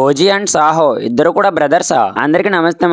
OG and Saaho ఇద్దరు కూడా బ్రదర్సా? అందరికి నమస్తే.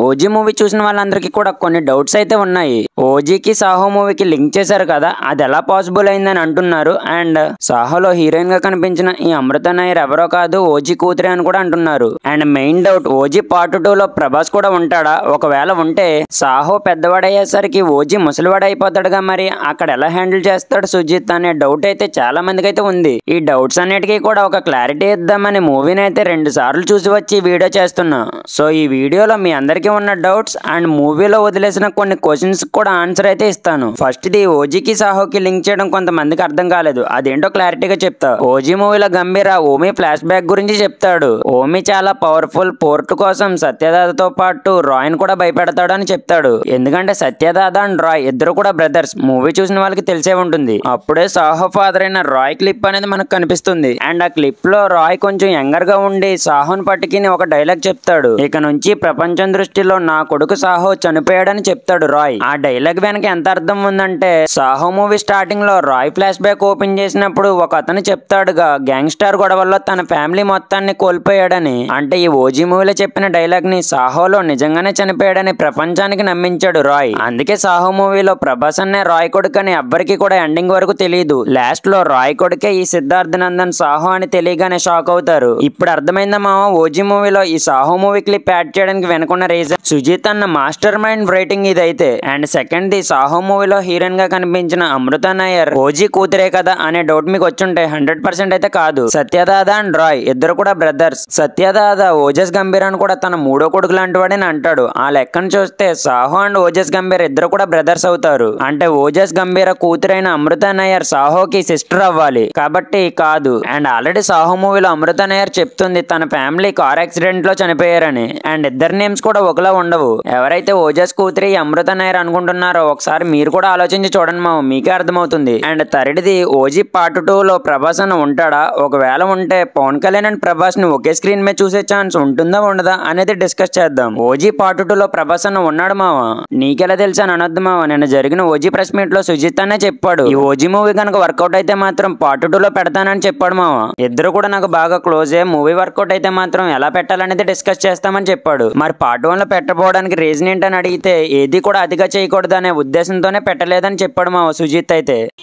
ఓజీ మూవీ చూసిన వాళ్ళందరికీ కూడా కొన్ని డౌట్స్ అయితే ఉన్నాయి. ఓజీకి సాహో మూవీకి లింక్ చేశారు కదా, అది ఎలా పాసిబుల్ అయిందని అంటున్నారు. అండ్ సాహోలో హీరోయిన్ గా కనిపించిన ఈ అమృత నాయర్ ఎవరో కాదు, ఓజీ కూతురే అని కూడా అంటున్నారు. And main doubt, OG part 2 లో ప్రభాస్ కూడా ఉంటాడా? ఒకవేళ ఉంటే సాహో పెద్దవాడయ్యేసరికి ఓజీ ముసలివాడు అయిపోతాడుగా, మరి అక్కడ ఎలా హ్యాండిల్ చేస్తాడు సుజిత్ అనే డౌట్ అయితే చాలా మందికి అయితే ఉంది. ఈ డౌట్స్ అన్నిటికీ కూడా ఒక క్లారిటీ ఇద్దామని మూవీని అయితే 2 సార్లు చూసి వచ్చి వీడియో చేస్తున్నా. సో ఈ వీడియోలో మీ అందరికీ ఉన్న డౌట్స్ అండ్ మూవీలో వదిలేసిన కొన్ని క్వశ్చన్స్ కూడా ఆన్సర్ అయితే ఇస్తాను. ఫస్ట్ ది ఓజీకి సాహోకి లింక్ చేయడం కొంతమందికి అర్థం కాలేదు, అదేంటో క్లారిటీగా చెప్తా. ఓజీ మూవీలో గంభీర ఓమీ ఫ్లాష్ బ్యాక్ గురించి చెప్తాడు. ఓమీ చాలా పవర్ఫుల్, పోర్ట్ కోసం సత్యదాదతో పాటు రాయ్ కూడా భయపెడతాడు అని చెప్తాడు. ఎందుకంటే సత్యదాద అండ్ రాయ్ ఇద్దరు కూడా బ్రదర్స్, మూవీ చూసిన వాళ్ళకి తెలిసే ఉంటుంది. అప్పుడే సాహో ఫాదర్ అయిన రాయ్ క్లిప్ అనేది మనకు కనిపిస్తుంది. అండ్ ఆ క్లిప్ లో రాయ్ కొంచెం యంగర్ గా ఉండి సాహోని పట్టుకుని ఒక డైలాగ్ చెప్తాడు. ఇక నుంచి ప్రపంచం దృష్టిలో నా కొడుకు సాహో చనిపోయాడని చెప్తాడు రాయ్. ఆ డైలాగ్ వెనక ఎంత అర్థం ఉందంటే, సాహో మూవీ స్టార్టింగ్ లో రాయ్ ఫ్లాష్ బ్యాక్ ఓపెన్ చేసినప్పుడు ఒక అతను చెప్తాడుగా, గ్యాంగ్స్టర్ గొడవల్లో తన ఫ్యామిలీ మొత్తాన్ని కోల్పోయాడని. అంటే ఈ ఓజీ మూవీలో చెప్పిన డైలాగ్ ని సాహోలో నిజంగానే చనిపోయాడని ప్రపంచానికి నమ్మించాడు రాయ్. అందుకే సాహో మూవీలో ప్రభాస్ అనే రాయ్ కొడుకని ఎవ్వరికి కూడా ఎండింగ్ వరకు తెలియదు. లాస్ట్ లో రాయ్ కొడుకే ఈ సిద్ధార్థ్ నందన్ సాహో అని తెలియగానే షాక్ అవుతారు. ఇప్పుడు అర్థమైందా మామ, ఓజీ మూవీలో ఈ సాహో మూవీ క్లిప్ యాడ్ చేయడానికి వెనుకున్న రీజన్? సుజిత్ అన్న మాస్టర్ మైండ్ రైటింగ్ ఇదైతే. అండ్ సెకండ్ ది, సాహో మూవీలో హీరోయిన్ గా కనిపించిన అమృత నాయర్ ఓజీ కూతురే కదా అనే డౌట్ మీకు వచ్చుంటే 100% అయితే కాదు. సత్యదాద అండ్ రాయ్ ఇద్దరు కూడా బ్రదర్స్. సత్యదాద ఓజస్ గంభీర్ అని కూడా తన మూడో కొడుకు లాంటి వాడని అంటాడు. ఆ లెక్కను చూస్తే సాహో అండ్ ఓజస్ గంభీర్ ఇద్దరు కూడా బ్రదర్స్ అవుతారు. అంటే ఓజస్ గంభీర కూతురైన అమృత నాయర్ సాహోకి సిస్టర్ అవ్వాలి కాబట్టి కాదు. అండ్ ఆల్రెడీ సాహో మూవీలో అమృత నాయర్ చెప్తుంది తన ఫ్యామిలీ కార్ యాక్సిడెంట్ లో చనిపోయారని. అండ్ ఇద్దరు నేమ్స్ కూడా ఒకలా ఉండవు. ఎవరైతే ఓజస్ కూతురి అమృత నాయర్ అనుకుంటున్నారో ఒకసారి మీరు కూడా ఆలోచించి చూడండి మామ, మీకే అర్థమవుతుంది. అండ్ థర్డ్ది, ఓజీ పార్ట్ 2 లో ప్రభాస్ అన్న ఉంటాడా? ఒకవేళ ఉంటే పవన్ కళ్యాణ్ అండ్ ప్రభాస్ ని ఒకే స్క్రీన్ మీద చూసే ఛాన్స్ ఉంటుందా ఉండదా అనేది డిస్కస్ చేద్దాం. ఓజీ పార్ట్ 2 లో ప్రభాస్ అన్న ఉన్నాడు మామ, నీకెలా తెలుసా అని అనొద్దు మామ. నిన్న జరిగిన ఓజీ ప్రెస్ మీట్ లో సుజిత్ అనే చెప్పాడు, ఈ ఓజీ మూవీ కనుక వర్కౌట్ అయితే మాత్రం పార్ట్ 2 లో పెడతానని చెప్పాడు మామ. ఇద్దరు కూడా నాకు బాగా క్లోజే, మూవీ వర్కౌట్ అయితే మాత్రం ఎలా పెట్టాలనేది డిస్కస్ చేస్తామని చెప్పాడు. మరి పార్ట్ 1 లో పెట్టబోవడానికి రీజన్ ఏంటని అడిగితే, ఏది కూడా అతిగా చేయకూడదు అనే ఉద్దేశంతోనే పెట్టలేదని చెప్పాడు మా సుజిత్.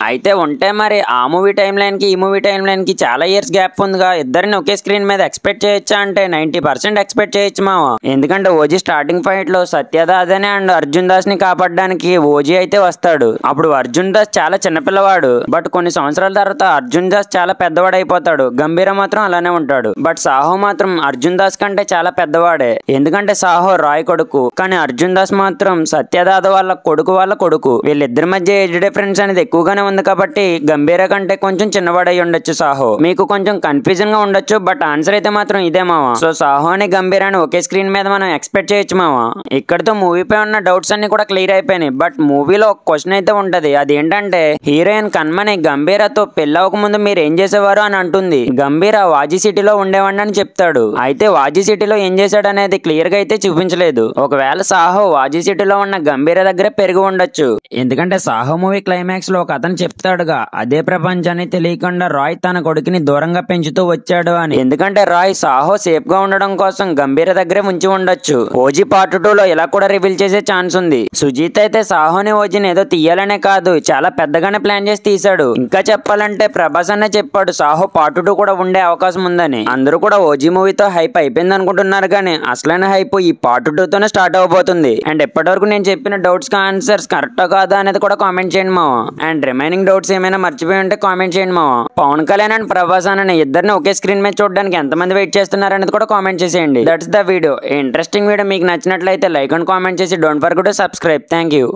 అయితే ఉంటే మరి ఆ మూవీ టైం లైన్ కి ఈ మూవీ టైం లైన్ కి చాలా ఇయర్స్ గ్యాప్ ఉందిగా, ఇద్దరిని ఒకే స్క్రీన్ మీద ఎక్స్పెక్ట్ చేయొచ్చా అంటే 90% ఎక్స్పెక్ట్ చేయొచ్చు మామ. ఎందుకంటే ఓజీ స్టార్టింగ్ ఫైట్ లో సత్యదాదని అండ్ అర్జున్ దాస్ ని కాపాడడానికి ఓజీ అయితే వస్తాడు. అప్పుడు అర్జున్ దాస్ చాలా చిన్నపిల్లవాడు, బట్ కొన్ని సంవత్సరాల తర్వాత అర్జున్ దాస్ చాలా పెద్దవాడు అయిపోతాడు. గంభీర మాత్రం అలానే ఉంటాడు. బట్ సాహో మాత్రం అర్జున్ దాస్ కంటే చాలా పెద్దవాడే. ఎందుకంటే సాహో రాయ్ కొడుకు, కానీ అర్జున్ దాస్ మాత్రం సత్యదాద వాళ్ళ కొడుకు. వీళ్ళిద్దరి మధ్య ఏజ్ డిఫరెన్స్ అనేది ఎక్కువగానే ఉంది కాబట్టి గంభీర కంటే కొంచెం చిన్నవాడై ఉండొచ్చు సాహో. మీకు కొంచెం కన్ఫ్యూజన్ గా ఉండొచ్చు, బట్ ఆన్సర్ అయితే మాత్రం ఇదే మామ. సో సాహో అని గంభీర అని ఒకే స్క్రీన్ మీద మనం ఎక్స్పెక్ట్ చేయొచ్చు మామ. ఇక్కడతో మూవీపై ఉన్న డౌట్స్ అన్ని కూడా క్లియర్ అయిపోయినాయి. బట్ మూవీలో ఒక క్వశ్చన్ అయితే ఉంటది, అదేంటంటే హీరోయిన్ కన్మని గంభీరతో పెళ్ళవక ముందు మీరు ఏం చేసేవారు అని అంటుంది. గంభీర వాజీ సిటీలో ఉండేవాడిని అని చెప్తాడు. అయితే వాజీ సిటీలో ఏం చేశాడు అనేది క్లియర్ గా అయితే చూపించలేదు. ఒకవేళ సాహో వాజీ సిటీలో ఉన్న గంభీర దగ్గర పెరిగి ఉండొచ్చు. ఎందుకంటే సాహో మూవీ క్లైమాక్స్ లో ఒక అతను చెప్తాడుగా, అదే ప్రపంచాన్ని తెలియకుండా రాయ్ తన కొడుకుని దూరంగా పెంచుతూ వచ్చాడు అని. ఎందుకంటే రాయ్ సాహో సేఫ్ గా ఉండడం కోసం గంభీర దగ్గరే ఉంచి ఉండొచ్చు. ఓజీ పార్ట్ 2 లో ఇలా కూడా రివీల్ చేసే ఛాన్స్ ఉంది. సుజిత్ అయితే సాహోని ఓజీని ఏదో తీయాలనే కాదు, చాలా పెద్దగానే ప్లాన్ చేసి తీశాడు. ఇంకా చెప్పాలంటే ప్రభాస్ అనే చెప్పాడు సాహో పార్ట్ 2 కూడా ఉండే అవకాశం ఉందని. అందరూ కూడా ఓజీ మూవీతో హైప్ అయిపోయింది అనుకుంటున్నారు, కానీ అసలైన హైప్ ఈ పార్ట్ 2 తోనే స్టార్ట్ అవబోతుంది. అండ్ ఇప్పటివరకు నేను చెప్పిన డౌట్స్ కి ఆన్సర్స్ కరెక్టా కాదా అనేది కూడా కామెంట్ చేయండి మావ. అండ్ రిమైనింగ్ డౌట్స్ ఏమైనా మర్చిపోయి ఉంటే కామెంట్ చేయండి మావ. పవన్ కళ్యాణ్ అండ్ ప్రభాస్ అనే ఇద్దరిని ఒకే స్క్రీన్ మీద చూడడానికి ఎంతమంది వెయిట్ చేస్తున్నారు అనేది కూడా కామెంట్ చేసేయండి. That's the video. Interesting video మీకు నచ్చినట్లయితే లైక్ అండ్ కామెంట్ చేసి don't forget to subscribe. Thank you.